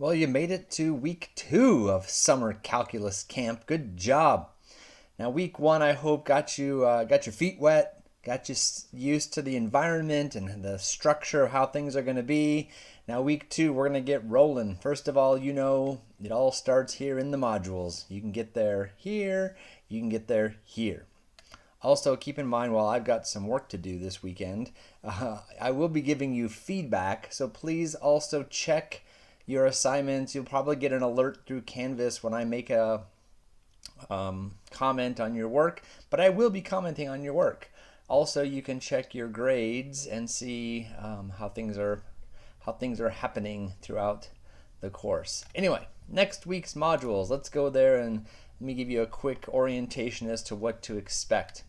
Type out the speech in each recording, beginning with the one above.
Well, you made it to week 2 of summer calculus camp. Good job. Now, week 1, I hope got your feet wet, got you used to the environment and the structure of how things are going to be. Now, week 2, we're going to get rolling. First of all, it all starts here in the modules. You can get there here, you can get there here. Also, keep in mind, while I've got some work to do this weekend, I will be giving you feedback. So please also check your assignments. You'll probably get an alert through Canvas when I make a comment on your work, but I will be commenting on your work. Also, you can check your grades and see how things are happening throughout the course. Anyway, next week's modules. Let's go there and let me give you a quick orientation as to what to expect.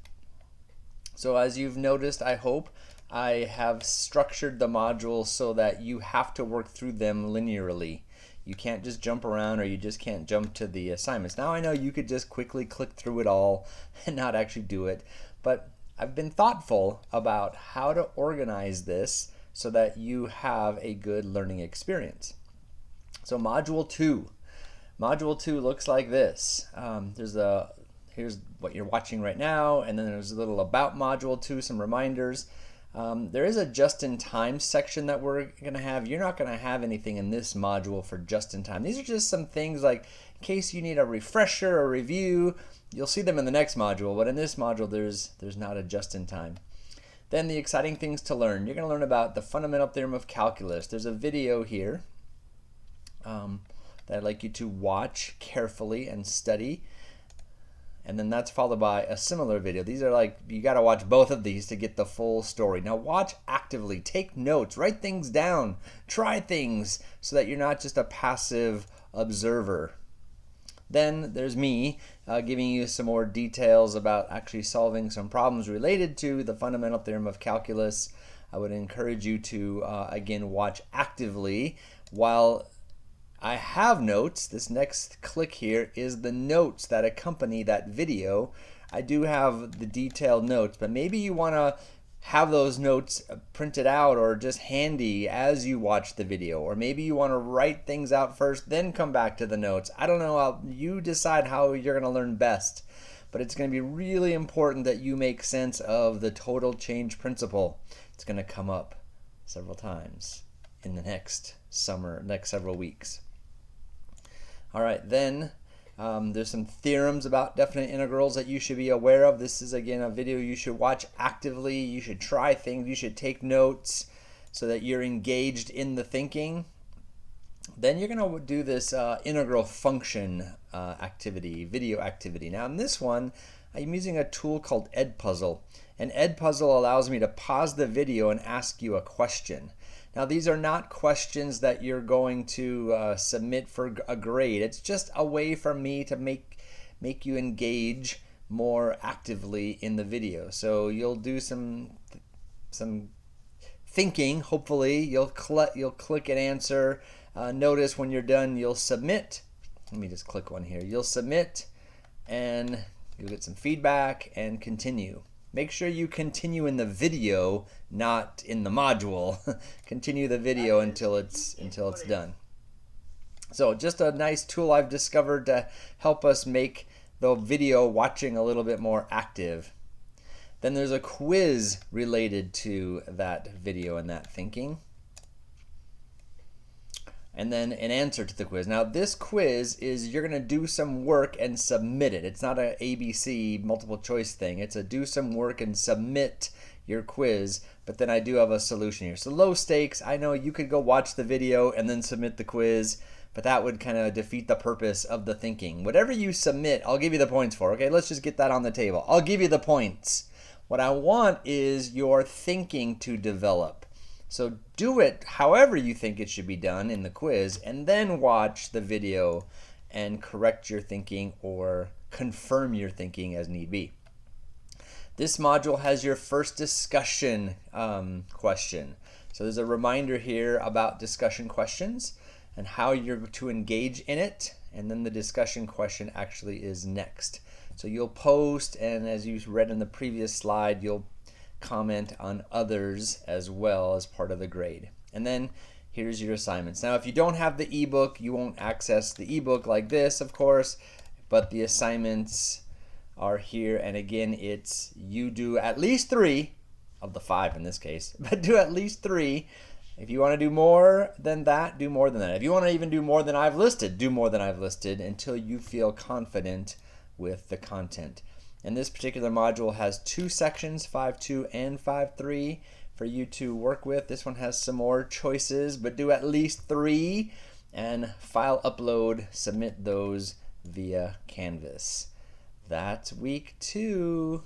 So as you've noticed, I hope, I have structured the modules so that you have to work through them linearly. You can't just jump around, or you just can't jump to the assignments. Now I know you could just quickly click through it all and not actually do it, but I've been thoughtful about how to organize this so that you have a good learning experience. So Module 2. Module 2 looks like this. Here's what you're watching right now, and then there's a little about Module 2, some reminders. There is a just-in-time section that we're going to have. You're not going to have anything in this module for just-in-time. These are just some things like in case you need a refresher or review. You'll see them in the next module, but in this module there's not a just-in-time. Then the exciting things to learn. You're going to learn about the fundamental theorem of calculus. There's a video here that I'd like you to watch carefully and study. And then that's followed by a similar video. These are like, you got to watch both of these to get the full story. Now watch actively, take notes, write things down, try things so that you're not just a passive observer. Then there's me giving you some more details about actually solving some problems related to the fundamental theorem of calculus. I would encourage you to, again, watch actively while I have notes. This next click here is the notes that accompany that video. I do have the detailed notes, but maybe you want to have those notes printed out or just handy as you watch the video, or maybe you want to write things out first, then come back to the notes. I don't know, you decide how you're going to learn best, but it's going to be really important that you make sense of the total change principle. It's going to come up several times in the next several weeks. All right, then there's some theorems about definite integrals that you should be aware of. This is, again, a video you should watch actively. You should try things. You should take notes so that you're engaged in the thinking. Then you're going to do this integral function video activity. Now in this one, I'm using a tool called Edpuzzle. And Edpuzzle allows me to pause the video and ask you a question. Now these are not questions that you're going to submit for a grade. It's just a way for me to make you engage more actively in the video. So you'll do some thinking. Hopefully you'll click and answer. Notice when you're done, you'll submit. Let me just click one here. You'll submit, and you'll get some feedback and continue. Make sure you continue in the video, not in the module. Continue the video until it's done. So just a nice tool I've discovered to help us make the video watching a little bit more active. Then there's a quiz related to that video and that thinking. And then an answer to the quiz. Now this quiz is, you're going to do some work and submit it. It's not an ABC multiple choice thing. It's a do some work and submit your quiz, but then I do have a solution here. So low stakes. I know you could go watch the video and then submit the quiz, but that would kind of defeat the purpose of the thinking. Whatever you submit, I'll give you the points for. Okay, let's just get that on the table. I'll give you the points. What I want is your thinking to develop. So do it however you think it should be done in the quiz, and then watch the video and correct your thinking or confirm your thinking as need be. This module has your first discussion question. So there's a reminder here about discussion questions and how you're to engage in it, and then the discussion question actually is next. So you'll post, and as you read in the previous slide, you'll comment on others as well as part of the grade. And then here's your assignments. Now, if you don't have the ebook, you won't access the ebook like this, of course, but the assignments are here. And again, it's you do at least 3 of the 5 in this case, but do at least 3. If you want to do more than that, do more than that. If you want to even do more than I've listed, do more than I've listed until you feel confident with the content. And this particular module has 2 sections, 5.2 and 5.3, for you to work with. This one has some more choices, but do at least 3 and file upload, submit those via Canvas. That's week 2.